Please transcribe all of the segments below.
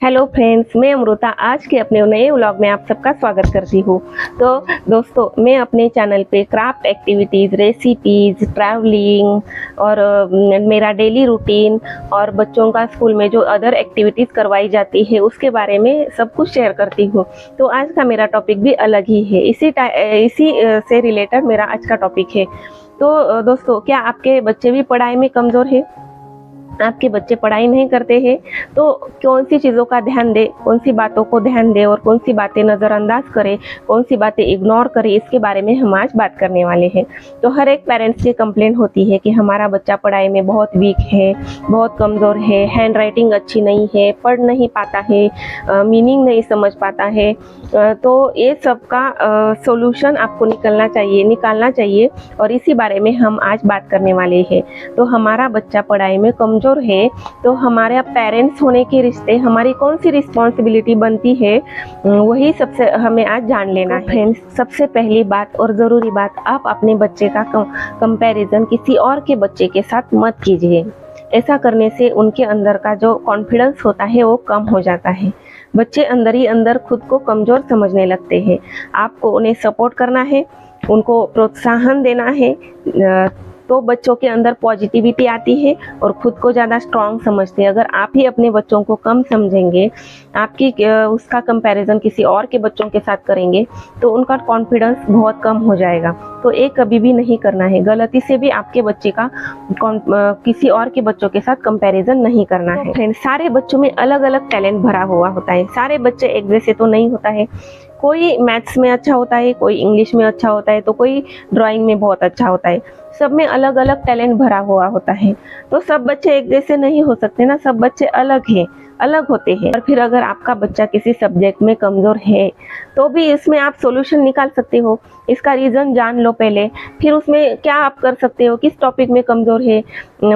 Hello friends, मैं अमृता आज के अपने नए व्लॉग में आप सबका स्वागत करती हूँ। तो दोस्तों, मैं अपने चैनल पे क्राफ्ट एक्टिविटीज़, रेसिपीज़, ट्रैवलिंग और मेरा डेली रूटीन और बच्चों का स्कूल में जो अदर एक्टिविटीज़ करवाई जाती है उसके बारे में सब कुछ शेयर करती हूँ। तो आज का मेरा टॉपिक भी अलग ही है, इसी से रिलेटेड मेरा आज का टॉपिक है। तो दोस्तों, क्या आपके बच्चे भी पढ़ाई में कमज़ोर है? आपके बच्चे पढ़ाई नहीं करते हैं तो कौन सी चीज़ों का ध्यान दें, कौन सी बातों को ध्यान दें और कौन सी बातें नज़रअंदाज करें, कौन सी बातें इग्नोर करें, इसके बारे में हम आज बात करने वाले हैं। तो हर एक पेरेंट्स की कंप्लेंट होती है कि हमारा बच्चा पढ़ाई में बहुत वीक है, बहुत कमज़ोर है, हैंड राइटिंग अच्छी नहीं है, पढ़ नहीं पाता है, मीनिंग नहीं समझ पाता है। तो ये सब का सोल्यूशन आपको निकालना चाहिए और इसी बारे में हम आज बात करने वाले हैं। तो हमारा बच्चा पढ़ाई में कमज़ोर है तो हमारे पेरेंट्स होने के रिश्ते हमारी कौन सी रिस्पॉन्सिबिलिटी बनती है, वही सबसे हमें आज जान लेना है। फ्रेंड्स, सबसे पहली बात और ज़रूरी बात, आप अपने बच्चे का कंपैरिजन किसी और के बच्चे के साथ मत कीजिए। ऐसा करने से उनके अंदर का जो कॉन्फिडेंस होता है वो कम हो जाता है। बच्चे अंदर ही अंदर खुद को कमज़ोर समझने लगते हैं। आपको उन्हें सपोर्ट करना है, उनको प्रोत्साहन देना है, तो बच्चों के अंदर पॉजिटिविटी आती है और खुद को ज़्यादा स्ट्रॉन्ग समझते हैं। अगर आप ही अपने बच्चों को कम समझेंगे, उसका कंपैरिजन किसी और के बच्चों के साथ करेंगे तो उनका कॉन्फिडेंस बहुत कम हो जाएगा। तो ये कभी भी नहीं करना है। गलती से भी आपके बच्चे का किसी और के बच्चों के साथ कंपैरिजन नहीं करना है। फ्रेंड्स, सारे बच्चों में अलग अलग टैलेंट भरा हुआ होता है। सारे बच्चे एक जैसे तो नहीं होता है। कोई मैथ्स में अच्छा होता है, कोई इंग्लिश में अच्छा होता है, तो कोई ड्राइंग में बहुत अच्छा होता है। सब में अलग अलग टैलेंट भरा हुआ होता है। तो सब बच्चे एक जैसे नहीं हो सकते ना, सब बच्चे अलग होते हैं। और फिर अगर आपका बच्चा किसी सब्जेक्ट में कमज़ोर है तो भी इसमें आप सॉल्यूशन निकाल सकते हो। इसका रीज़न जान लो पहले, फिर उसमें क्या आप कर सकते हो, किस टॉपिक में कमज़ोर है,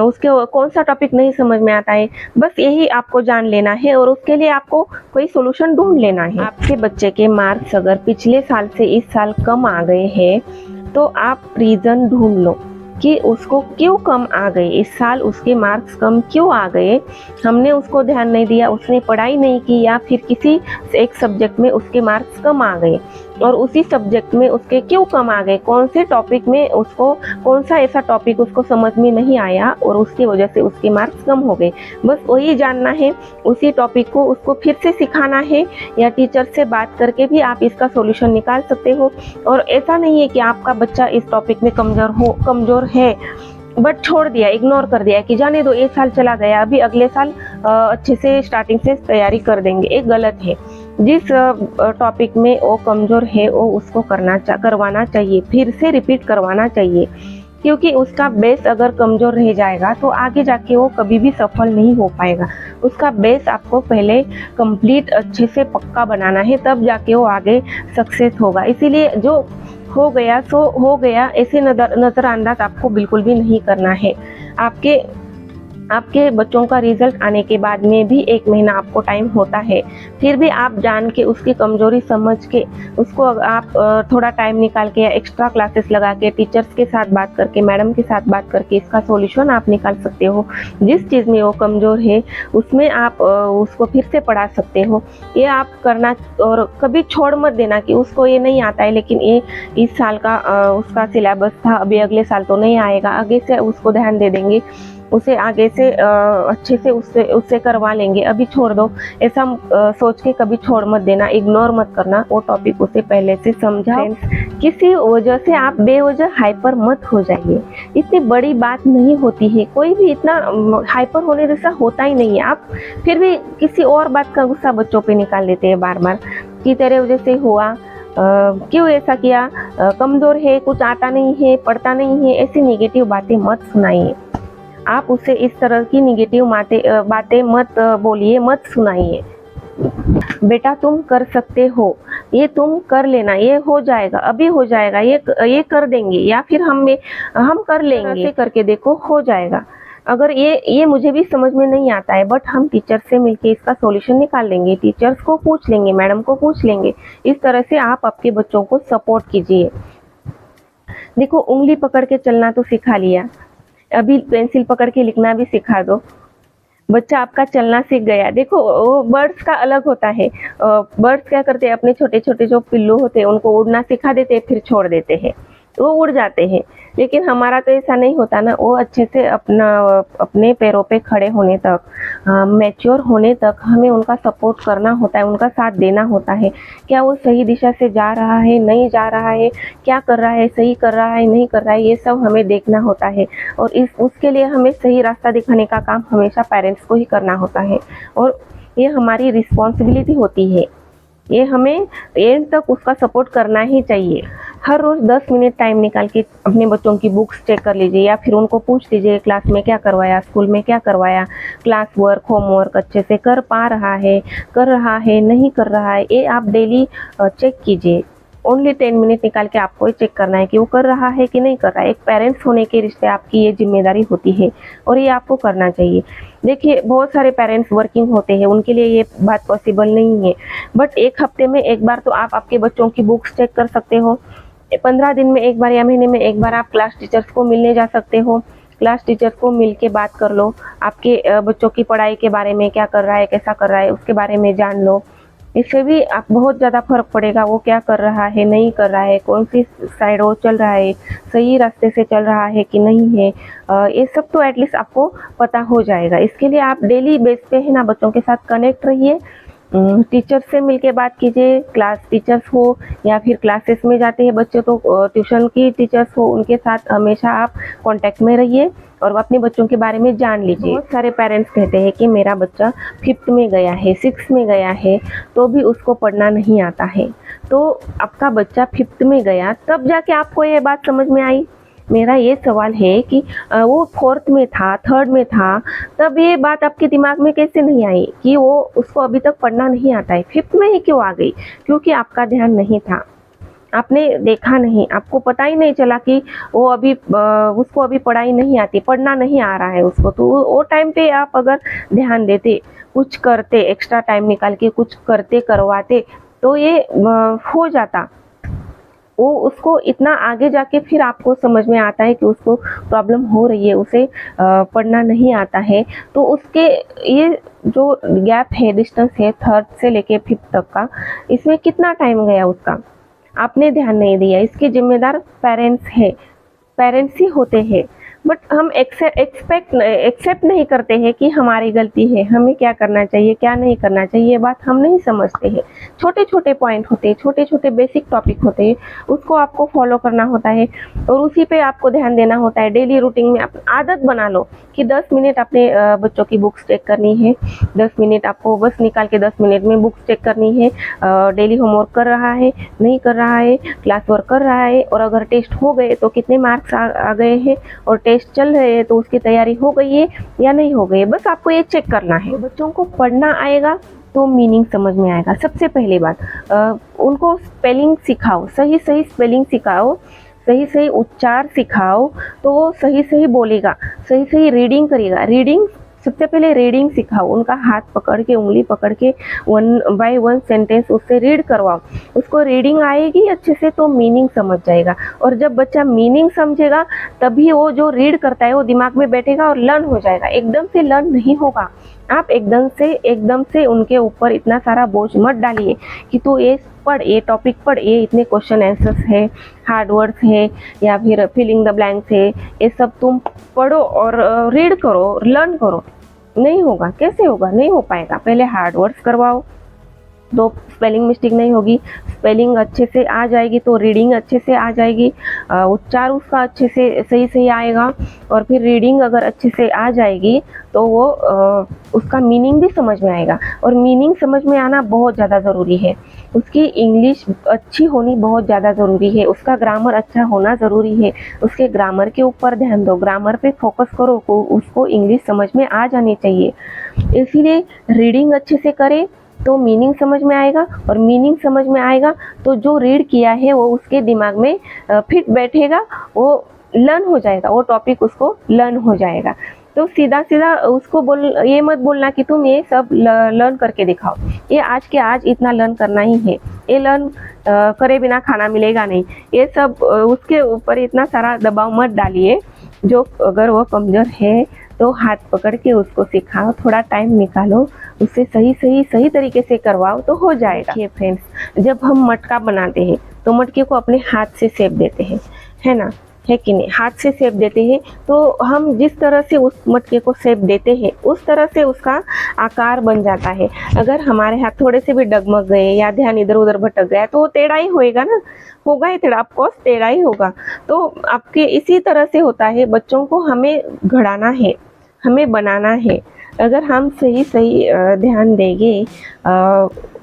उसके कौन सा टॉपिक नहीं समझ में आता है, बस यही आपको जान लेना है और उसके लिए आपको कोई सॉल्यूशन ढूंढ लेना है। आपके बच्चे के मार्क्स अगर पिछले साल से इस साल कम आ गए हैं तो आप रीज़न ढूंढ लो कि उसको क्यों कम आ गए, इस साल उसके मार्क्स कम क्यों आ गए। हमने उसको ध्यान नहीं दिया, उसने पढ़ाई नहीं की, या फिर किसी एक सब्जेक्ट में उसके मार्क्स कम आ गए और उसी सब्जेक्ट में उसके क्यों कम आ गए, कौन से टॉपिक में उसको कौन सा ऐसा टॉपिक उसको समझ में नहीं आया और उसकी वजह से उसके मार्क्स कम हो गए। बस वही जानना है। उसी टॉपिक को उसको फिर से सिखाना है या टीचर से बात करके भी आप इसका सॉल्यूशन निकाल सकते हो। और ऐसा नहीं है कि आपका बच्चा इस टॉपिक में कमज़ोर है बट छोड़ दिया, इग्नोर कर दिया कि जाने दो, एक साल चला गया, अभी अगले साल अच्छे से स्टार्टिंग से तैयारी कर देंगे। एक गलत है। जिस टॉपिक में वो कमज़ोर है वो उसको करवाना चाहिए, फिर से रिपीट करवाना चाहिए, क्योंकि उसका बेस अगर कमज़ोर रह जाएगा तो आगे जाके वो कभी भी सफल नहीं हो पाएगा। उसका बेस आपको पहले कंप्लीट अच्छे से पक्का बनाना है, तब जाके वो आगे सक्सेस होगा। इसीलिए जो हो गया सो हो गया, ऐसे नज़रअंदाज आपको बिल्कुल भी नहीं करना है। आपके बच्चों का रिजल्ट आने के बाद में भी 1 महीना आपको टाइम होता है। फिर भी आप जान के उसकी कमज़ोरी समझ के उसको आप थोड़ा टाइम निकाल के या एक्स्ट्रा क्लासेस लगा के टीचर्स के साथ बात करके, मैडम के साथ बात करके इसका सॉल्यूशन आप निकाल सकते हो। जिस चीज़ में वो कमज़ोर है उसमें आप उसको फिर से पढ़ा सकते हो। ये आप करना, और कभी छोड़ मत देना कि उसको ये नहीं आता है लेकिन ये इस साल का उसका सिलेबस था, अभी अगले साल तो नहीं आएगा, आगे से उसको ध्यान दे देंगे, उसे आगे से अच्छे से उससे करवा लेंगे, अभी छोड़ दो, ऐसा सोच के कभी छोड़ मत देना, इग्नोर मत करना। वो टॉपिक उसे पहले से समझाओ। किसी वजह से आप बेवजह हाइपर मत हो जाइए। इतनी बड़ी बात नहीं होती है, कोई भी इतना हाइपर होने जैसा होता ही नहीं है। आप फिर भी किसी और बात का गुस्सा बच्चों पे निकाल देते हैं बार बार कि तेरे वजह से हुआ, क्यों ऐसा किया, कमज़ोर है, कुछ आता नहीं है, पढ़ता नहीं है, ऐसी नेगेटिव बातें मत सुनाइए। आप उसे इस तरह की नेगेटिव बातें मत बोलिए, मत सुनाइए। बेटा तुम कर सकते हो, ये तुम कर लेना, ये हो जाएगा, अभी हो जाएगा, ये कर देंगे, या फिर हम कर लेंगे, ऐसे करके देखो हो जाएगा। अगर ये मुझे भी समझ में नहीं आता है बट हम टीचर से मिलके इसका सॉल्यूशन निकाल लेंगे, टीचर्स को पूछ लेंगे, मैडम को पूछ लेंगे। इस तरह से आप आपके बच्चों को सपोर्ट कीजिए। देखो, उंगली पकड़ के चलना तो सिखा लिया, अभी पेंसिल पकड़ के लिखना भी सिखा दो। बच्चा आपका चलना सीख गया। देखो वो बर्ड्स का अलग होता है। बर्ड्स क्या करते हैं, अपने छोटे छोटे जो पिल्लू होते हैं उनको उड़ना सिखा देते हैं, फिर छोड़ देते हैं, तो वो उड़ जाते हैं। लेकिन हमारा तो ऐसा नहीं होता ना, वो अच्छे से अपने पैरों पे खड़े होने तक, मैच्योर होने तक हमें उनका सपोर्ट करना होता है, उनका साथ देना होता है। क्या वो सही दिशा से जा रहा है, नहीं जा रहा है, क्या कर रहा है, सही कर रहा है, नहीं कर रहा है, ये सब हमें देखना होता है। और उसके लिए हमें सही रास्ता दिखाने का काम हमेशा पेरेंट्स को ही करना होता है, और ये हमारी रिस्पॉन्सिबिलिटी होती है। ये हमें एंड तक उसका सपोर्ट करना ही चाहिए। हर रोज़ 10 मिनट टाइम निकाल के अपने बच्चों की बुक्स चेक कर लीजिए, या फिर उनको पूछ लीजिए क्लास में क्या करवाया, स्कूल में क्या करवाया, क्लास वर्क, होमवर्क अच्छे से कर पा रहा है, कर रहा है, नहीं कर रहा है, ये आप डेली चेक कीजिए। ओनली 10 मिनट निकाल के आपको ये चेक करना है कि वो कर रहा है कि नहीं कर रहा है। एक पेरेंट्स होने के रिश्ते आपकी ये जिम्मेदारी होती है, और ये आपको करना चाहिए। देखिए बहुत सारे पेरेंट्स वर्किंग होते हैं, उनके लिए ये बात पॉसिबल नहीं है, बट एक हफ्ते में एक बार तो आप आपके बच्चों की बुक्स चेक कर सकते हो। 15 दिन में एक बार या महीने में एक बार आप क्लास टीचर्स को मिलने जा सकते हो। क्लास टीचर्स को मिल के बात कर लो, आपके बच्चों की पढ़ाई के बारे में, क्या कर रहा है, कैसा कर रहा है, उसके बारे में जान लो। इससे भी आप बहुत ज़्यादा फर्क पड़ेगा, वो क्या कर रहा है, नहीं कर रहा है, कौन सी साइड वो चल रहा है, सही रास्ते से चल रहा है कि नहीं है। ये सब तो एटलीस्ट आपको पता हो जाएगा। इसके लिए आप डेली बेस पे है ना बच्चों के साथ कनेक्ट रहिए, टीचर से मिलके बात कीजिए। क्लास टीचर्स हो या फिर क्लासेस में जाते हैं बच्चे तो ट्यूशन की टीचर्स हो, उनके साथ हमेशा आप कांटेक्ट में रहिए और अपने बच्चों के बारे में जान लीजिए। बहुत सारे पेरेंट्स कहते हैं कि मेरा बच्चा 5th में गया है, 6th में गया है, तो भी उसको पढ़ना नहीं आता है। तो आपका बच्चा 5th में गया तब जाके आपको ये बात समझ में आई। मेरा ये सवाल है कि वो 4th में था, 3rd में था, तब ये बात आपके दिमाग में कैसे नहीं आई कि वो उसको अभी तक पढ़ना नहीं आता है, 5th में ही क्यों आ गई? क्योंकि आपका ध्यान नहीं था, आपने देखा नहीं, आपको पता ही नहीं चला कि वो अभी उसको अभी पढ़ाई नहीं आती, पढ़ना नहीं आ रहा है उसको। तो वो टाइम पे आप अगर ध्यान देते, कुछ करते, एक्स्ट्रा टाइम निकाल के कुछ करते, करवाते, तो ये हो जाता। वो उसको इतना आगे जाके फिर आपको समझ में आता है कि उसको प्रॉब्लम हो रही है, उसे पढ़ना नहीं आता है। तो उसके ये जो गैप है, डिस्टेंस है 3rd से लेके 5th तक का, इसमें कितना टाइम गया उसका, आपने ध्यान नहीं दिया। इसके जिम्मेदार पेरेंट्स है, पेरेंट्स ही होते हैं। बट हम एक्सेप्ट नहीं करते हैं कि हमारी गलती है, हमें क्या करना चाहिए, क्या नहीं करना चाहिए, ये बात हम नहीं समझते हैं। छोटे छोटे पॉइंट होते हैं, छोटे छोटे बेसिक टॉपिक होते हैं, उसको आपको फॉलो करना होता है और उसी पे आपको ध्यान देना होता है। डेली रूटीन में आप आदत बना लो कि 10 मिनट अपने बच्चों की बुक्स चेक करनी है। 10 मिनट आपको बस निकाल के 10 मिनट में बुक्स चेक करनी है। डेली होमवर्क कर रहा है, नहीं कर रहा है, क्लास वर्क कर रहा है, और अगर टेस्ट हो गए तो कितने मार्क्स आ गए हैं, और टेस्ट चल रहे हैं तो उसकी तैयारी हो गई है या नहीं हो गई है। बस आपको ये चेक करना है। बच्चों को पढ़ना आएगा तो मीनिंग समझ में आएगा। सबसे पहली बात, उनको स्पेलिंग सिखाओ, सही सही स्पेलिंग सिखाओ, सही सही उच्चार सिखाओ, तो वो सही सही बोलेगा, सही सही रीडिंग करेगा। रीडिंग सबसे पहले रीडिंग सिखाओ, उनका हाथ पकड़ के, उंगली पकड़ के 1 बाय 1 सेंटेंस उससे रीड करवाओ। उसको रीडिंग आएगी अच्छे से तो मीनिंग समझ जाएगा, और जब बच्चा मीनिंग समझेगा तभी वो जो रीड करता है वो दिमाग में बैठेगा और लर्न हो जाएगा। एकदम से लर्न नहीं होगा। आप एकदम से उनके ऊपर इतना सारा बोझ मत डालिए कि तू ये पढ़, ये टॉपिक पढ़, ये इतने क्वेश्चन आंसर्स है, हार्ड वर्ड्स है, या फिर फिलिंग द ब्लैंक्स है, ये सब तुम पढ़ो और रीड करो, लर्न करो। नहीं होगा, कैसे होगा? नहीं हो पाएगा। पहले हार्ड वर्ड्स करवाओ तो स्पेलिंग मिस्टेक नहीं होगी, स्पेलिंग अच्छे से आ जाएगी तो रीडिंग अच्छे से आ जाएगी, उच्चार उसका अच्छे से सही आएगा, और फिर रीडिंग अगर अच्छे से आ जाएगी तो वो उसका मीनिंग भी समझ में आएगा। और मीनिंग समझ में आना बहुत ज़्यादा ज़रूरी है। उसकी इंग्लिश अच्छी होनी बहुत ज़्यादा ज़रूरी है, उसका ग्रामर अच्छा होना ज़रूरी है। उसके ग्रामर के ऊपर ध्यान दो, ग्रामर पे फोकस करो, उसको इंग्लिश समझ में आ जानी चाहिए। इसीलिए रीडिंग अच्छे से करें तो मीनिंग समझ में आएगा, और मीनिंग समझ में आएगा तो जो रीड किया है वो उसके दिमाग में फिट बैठेगा, वो लर्न हो जाएगा, वो टॉपिक उसको लर्न हो जाएगा। तो सीधा सीधा उसको ये मत बोलना कि तुम ये सब लर्न करके दिखाओ, ये आज के आज इतना लर्न करना ही है, ये लर्न करे बिना खाना मिलेगा नहीं। ये सब उसके ऊपर इतना सारा दबाव मत डालिए। जो अगर वो कमज़ोर है तो हाथ पकड़ के उसको सिखाओ, थोड़ा टाइम निकालो, उससे सही तरीके से करवाओ तो हो जाएगा। देखिए फ्रेंड्स, जब हम मटका बनाते हैं तो मटके को अपने हाथ से शेप देते हैं, है ना, है कि नहीं, हाथ से शेप देते हैं। तो हम जिस तरह से उस मटके को शेप देते हैं उस तरह से उसका आकार बन जाता है। अगर हमारे हाथ थोड़े से भी डगमग गए या ध्यान इधर उधर भटक गया तो वो टेढ़ा ही होएगा ना, होगा ही टेढ़ा, ऑफकोर्स टेढ़ा ही होगा। तो आपके इसी तरह से होता है, बच्चों को हमें घड़ाना है, हमें बनाना है। अगर हम सही ध्यान देंगे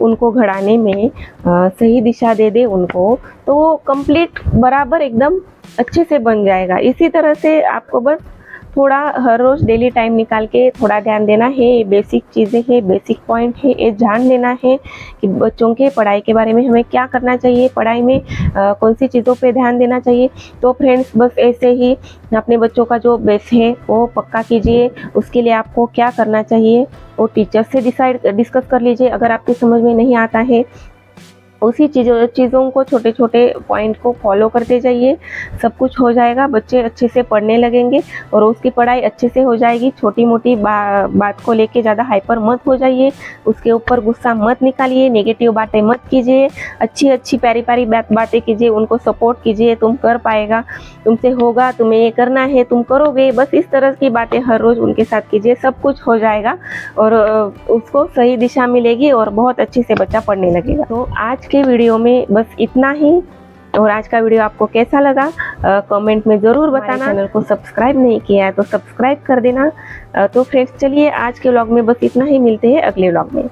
उनको घड़ाने में, सही दिशा दे दे उनको, तो वो कंप्लीट बराबर एकदम अच्छे से बन जाएगा। इसी तरह से आपको बस थोड़ा हर रोज़ डेली टाइम निकाल के थोड़ा ध्यान देना है। ये बेसिक चीज़ें हैं, बेसिक पॉइंट है, ये जान लेना है कि बच्चों के पढ़ाई के बारे में हमें क्या करना चाहिए, पढ़ाई में कौन सी चीज़ों पे ध्यान देना चाहिए। तो फ्रेंड्स, बस ऐसे ही अपने बच्चों का जो बेस है वो पक्का कीजिए। उसके लिए आपको क्या करना चाहिए वो टीचर से डिस्कस कर लीजिए। अगर आपकी समझ में नहीं आता है, उसी चीज़ों को, छोटे छोटे पॉइंट को फॉलो करते जाइए, सब कुछ हो जाएगा। बच्चे अच्छे से पढ़ने लगेंगे और उसकी पढ़ाई अच्छे से हो जाएगी। छोटी मोटी बात को लेके ज़्यादा हाइपर मत हो जाइए, उसके ऊपर गुस्सा मत निकालिए, नेगेटिव बातें मत कीजिए, अच्छी प्यारी बातें कीजिए, उनको सपोर्ट कीजिए। तुम कर पाएगा, तुमसे होगा, तुम्हें ये करना है, तुम करोगे, बस इस तरह की बातें हर रोज़ उनके साथ कीजिए। सब कुछ हो जाएगा और उसको सही दिशा मिलेगी और बहुत अच्छे से बच्चा पढ़ने लगेगा। तो आज के वीडियो में बस इतना ही। और आज का वीडियो आपको कैसा लगा कमेंट में ज़रूर बताना। चैनल को सब्सक्राइब नहीं किया है तो सब्सक्राइब कर देना। तो फ्रेंड्स, चलिए आज के व्लॉग में बस इतना ही, मिलते हैं अगले व्लॉग में।